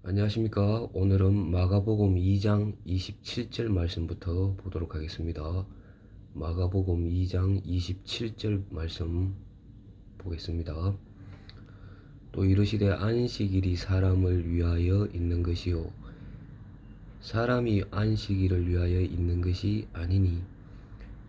안녕하십니까. 오늘은 마가복음 2장 27절 말씀부터 보도록 하겠습니다. 마가복음 2장 27절 말씀 보겠습니다. 또 이르시되 안식일이 사람을 위하여 있는 것이요 사람이 안식일을 위하여 있는 것이 아니니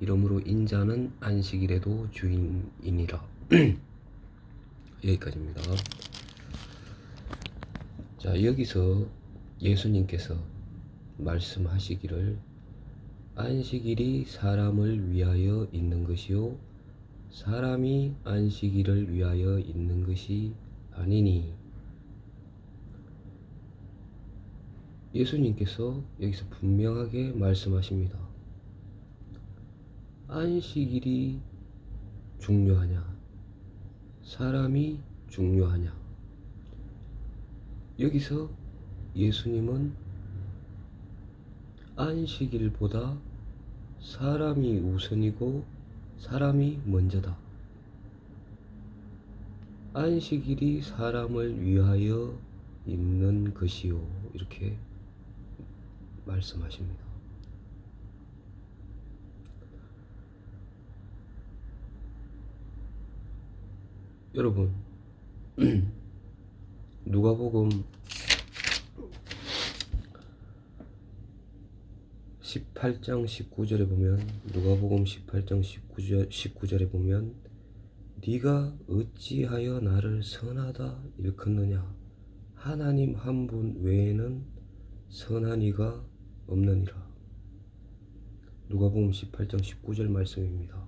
이러므로 인자는 안식일에도 주인이니라. 여기까지입니다. 자, 여기서 예수님께서 말씀하시기를 안식일이 사람을 위하여 있는 것이요 사람이 안식일을 위하여 있는 것이 아니니, 예수님께서 여기서 분명하게 말씀하십니다. 안식일이 중요하냐, 사람이 중요하냐. 여기서 예수님은 안식일보다 사람이 우선이고 사람이 먼저다. 안식일이 사람을 위하여 있는 것이요, 이렇게 말씀하십니다. 여러분, 누가복음 18장 19절에 보면, 누가복음 18장 19절에 보면 네가 어찌하여 나를 선하다 일컫느냐, 하나님 한 분 외에는 선한 이가 없느니라. 누가복음 18장 19절 말씀입니다.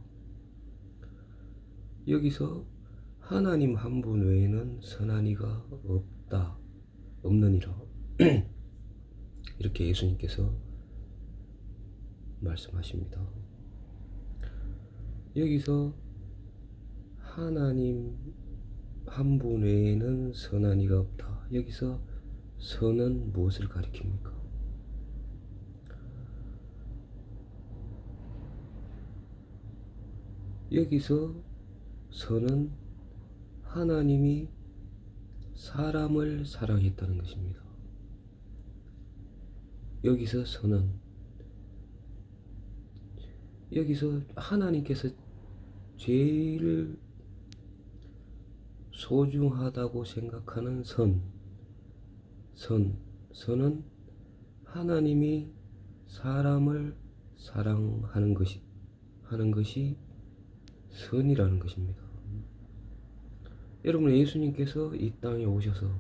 여기서 하나님 한 분 외에는 선한 이가 없다, 없느니라. 이렇게 예수님께서 말씀하십니다. 여기서 하나님 한 분 외에는 선한 이가 없다. 여기서 선은 무엇을 가리킵니까? 여기서 선은 하나님이 사람을 사랑했다는 것입니다. 여기서 선은, 여기서 하나님께서 제일 소중하다고 생각하는 선은 하나님이 사람을 사랑하는 것이 선이라는 것입니다. 여러분, 예수님께서 이 땅에 오셔서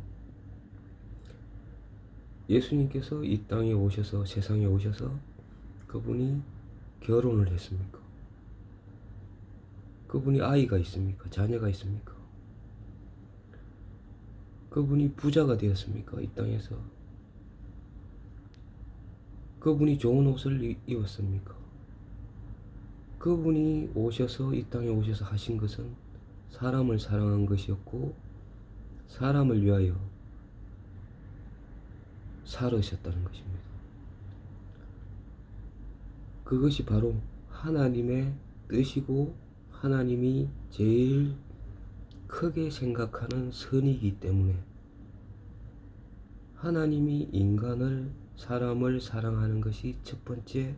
세상에 오셔서 그분이 결혼을 했습니까? 그분이 아이가 있습니까? 자녀가 있습니까? 그분이 부자가 되었습니까? 이 땅에서 그분이 좋은 옷을 입었습니까? 그분이 오셔서 이 땅에 오셔서 하신 것은 사람을 사랑한 것이었고 사람을 위하여 살으셨다는 것입니다. 그것이 바로 하나님의 뜻이고 하나님이 제일 크게 생각하는 선이기 때문에 하나님이 사람을 사랑하는 것이 첫 번째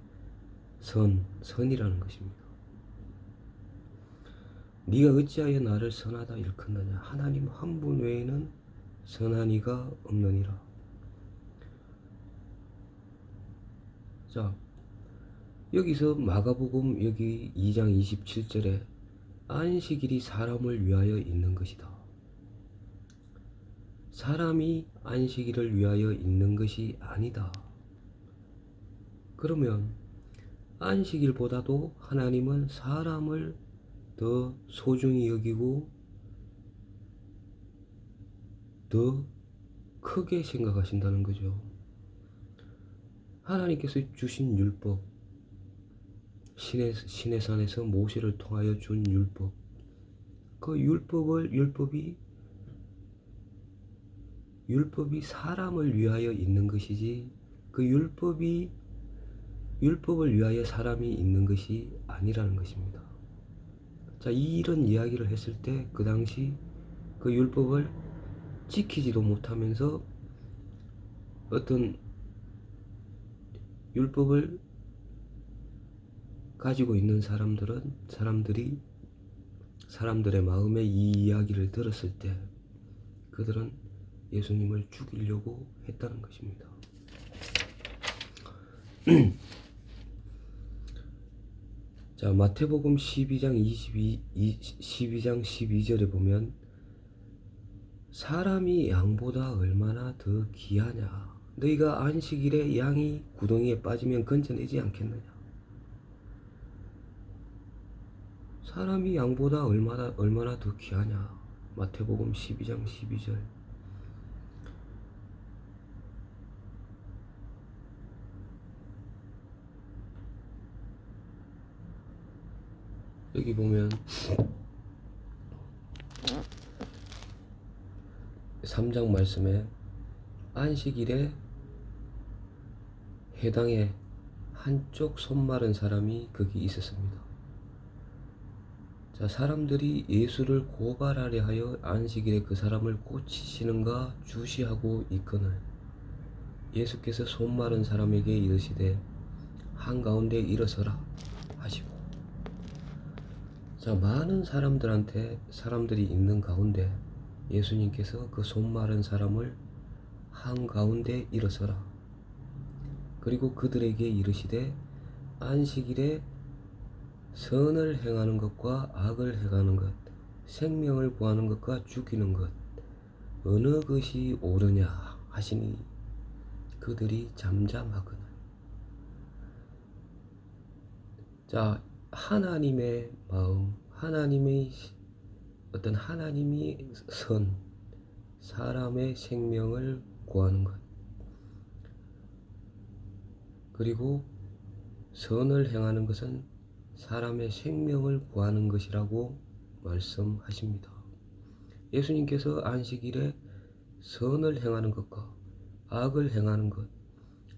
선이라는 것입니다. 네가 어찌하여 나를 선하다 일컫느냐, 하나님 한 분 외에는 선한 이가 없느니라. 자, 여기서 마가복음 여기 2장 27절에 안식일이 사람을 위하여 있는 것이다. 사람이 안식일을 위하여 있는 것이 아니다. 그러면 안식일보다도 하나님은 사람을 더 소중히 여기고 더 크게 생각하신다는 거죠. 하나님께서 주신 율법, 신의 산에서 모세를 통하여 준 율법, 그 율법이 사람을 위하여 있는 것이지 그 율법을 위하여 사람이 있는 것이 아니라는 것입니다. 자, 이런 이야기를 했을 때 그 당시 그 율법을 지키지도 못하면서 어떤 율법을 가지고 있는 사람들이 사람들의 마음에 이 이야기를 들었을 때 그들은 예수님을 죽이려고 했다는 것입니다. 자, 마태복음 12장 12절에 보면 사람이 양보다 얼마나 더 귀하냐. 너희가 안식일에 양이 구덩이에 빠지면 건져내지 않겠느냐. 사람이 양보다 얼마나 더 귀하냐. 마태복음 12장 12절. 여기 보면 3장 말씀에 안식일에 해당에 한쪽 손 마른 사람이 거기 있었습니다. 자, 사람들이 예수를 고발하려 하여 안식일에 그 사람을 고치시는가 주시하고 있거늘 예수께서 손 마른 사람에게 이르시되 한가운데 일어서라 하시고. 자, 많은 사람들이 있는 가운데 예수님께서 그 손 마른 사람을 한가운데 일어서라. 그리고 그들에게 이르시되 안식일에 선을 행하는 것과 악을 행하는 것, 생명을 구하는 것과 죽이는 것, 어느 것이 옳으냐 하시니 그들이 잠잠하거늘. 자, 하나님의 마음, 하나님이 사람의 생명을 구하는 것, 그리고 선을 행하는 것은 사람의 생명을 구하는 것이라고 말씀하십니다. 예수님께서 안식일에 선을 행하는 것과 악을 행하는 것,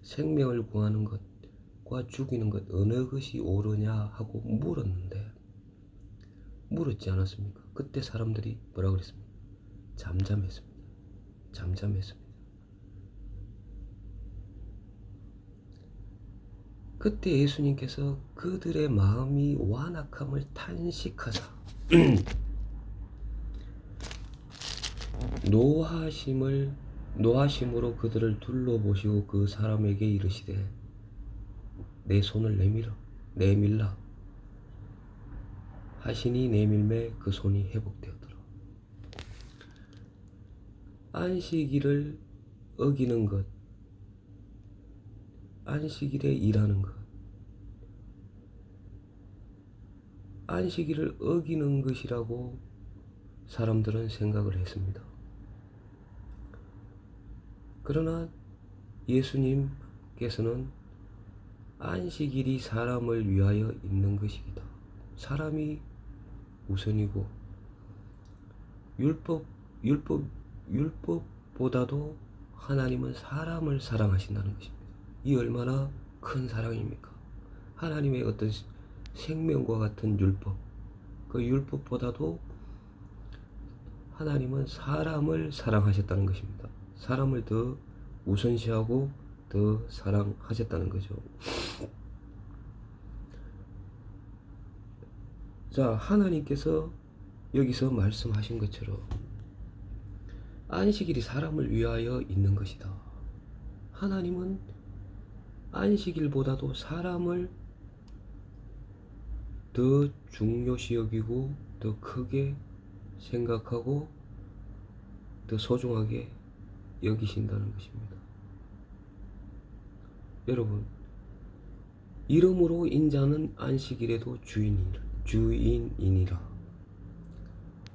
생명을 구하는 것과 죽이는 것 어느 것이 옳으냐 하고 물었지 않았습니까? 그때 사람들이 뭐라고 그랬습니까? 잠잠했습니다. 그때 예수님께서 그들의 마음이 완악함을 탄식하사 노하심으로 그들을 둘러보시고 그 사람에게 이르시되 내 손을 내밀라 하시니 내밀매 그 손이 회복되었더라. 안식일을 어기는 것, 안식일에 일하는 것, 안식일을 어기는 것이라고 사람들은 생각을 했습니다. 그러나 예수님께서는 안식일이 사람을 위하여 있는 것이기다. 사람이 우선이고 율법보다도 하나님은 사람을 사랑하신다는 것입니다. 이 얼마나 큰 사랑입니까? 하나님의 어떤 생명과 같은 율법, 그 율법보다도 하나님은 사람을 사랑하셨다는 것입니다. 사람을 더 우선시하고 더 사랑하셨다는 거죠. 자, 하나님께서 여기서 말씀하신 것처럼 안식일이 사람을 위하여 있는 것이다. 하나님은 안식일보다도 사람을 더 중요시 여기고 더 크게 생각하고 더 소중하게 여기신다는 것입니다. 여러분, 이름으로 인자는 안식일에도 주인이니라.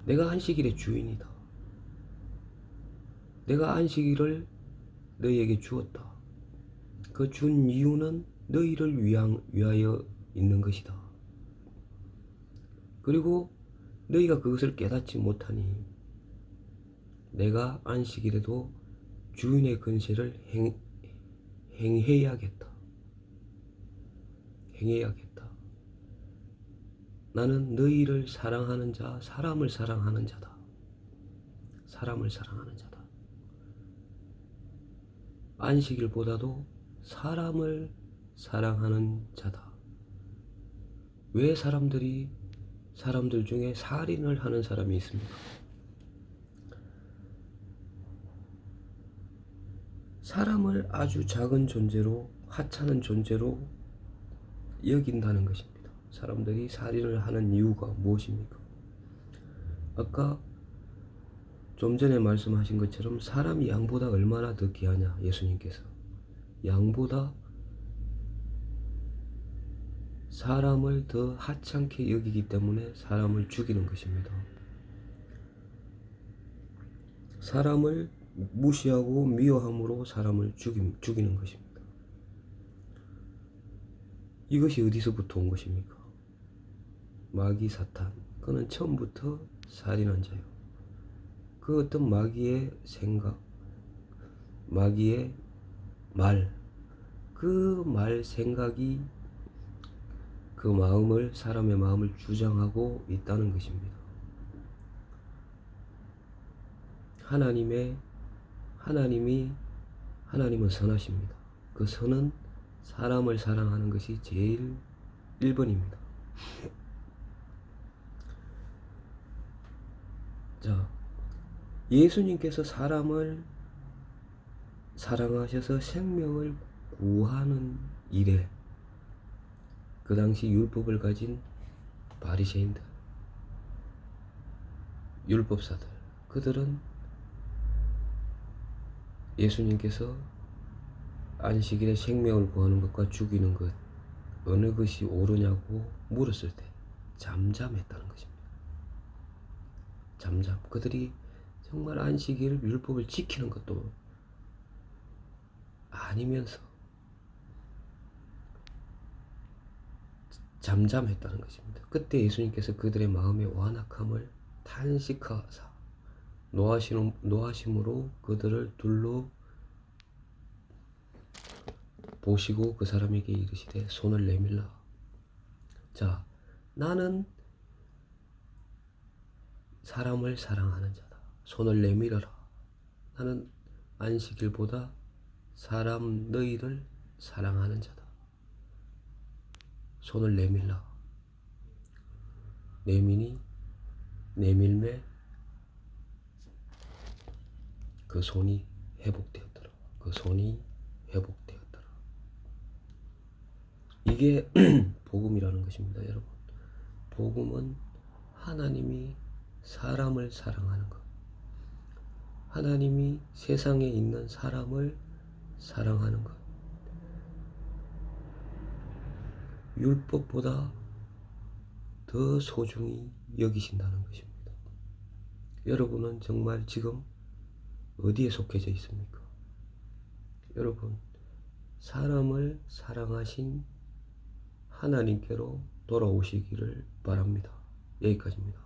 내가 안식일의 주인이다. 내가 안식일을 너희에게 주었다. 그 준 이유는 너희를 위하여 있는 것이다. 그리고 너희가 그것을 깨닫지 못하니 내가 안식일에도 주인의 권세를 행해야겠다. 나는 너희를 사랑하는 자, 사람을 사랑하는 자다. 안식일보다도 사람을 사랑하는 자다. 왜 사람들 중에 살인을 하는 사람이 있습니까? 사람을 아주 작은 존재로, 하찮은 존재로 여긴다는 것입니다. 사람들이 살인을 하는 이유가 무엇입니까? 아까 좀 전에 말씀하신 것처럼 사람이 양보다 얼마나 더 귀하냐, 예수님께서. 양보다 사람을 더 하찮게 여기기 때문에 사람을 죽이는 것입니다. 사람을 무시하고 미워함으로 사람을 죽이는 것입니다. 이것이 어디서부터 온 것입니까? 마귀 사탄, 그는 처음부터 살인한 자요. 그 어떤 마귀의 생각, 마귀의 말, 그 말 생각이 그 마음을, 사람의 마음을 주장하고 있다는 것입니다. 하나님은 선하십니다. 그 선은 사람을 사랑하는 것이 제일 1번입니다. 자, 예수님께서 사람을 사랑하셔서 생명을 구하는 일에 그 당시 율법을 가진 바리새인들, 율법사들, 그들은 예수님께서 안식일에 생명을 구하는 것과 죽이는 것 어느 것이 옳으냐고 물었을 때 잠잠했다는 것입니다. 잠잠. 그들이 정말 안식일 율법을 지키는 것도 아니면서 잠잠했다는 것입니다. 그때 예수님께서 그들의 마음의 완악함을 탄식하사 노하심으로 그들을 둘러 보시고 그 사람에게 이르시되 손을 내밀라. 자, 나는 사람을 사랑하는 자다. 손을 내밀어라. 나는 안식일보다 사람 너희를 사랑하는 자다. 손을 내밀라. 내미니 내밀매 그 손이 회복되었더라. 그 손이 회복되었더라. 이게 복음이라는 것입니다, 여러분. 복음은 하나님이 사람을 사랑하는 것. 하나님이 세상에 있는 사람을 사랑하는 것. 율법보다 더 소중히 여기신다는 것입니다. 여러분은 정말 지금 어디에 속해져 있습니까? 여러분, 사람을 사랑하신 하나님께로 돌아오시기를 바랍니다. 여기까지입니다.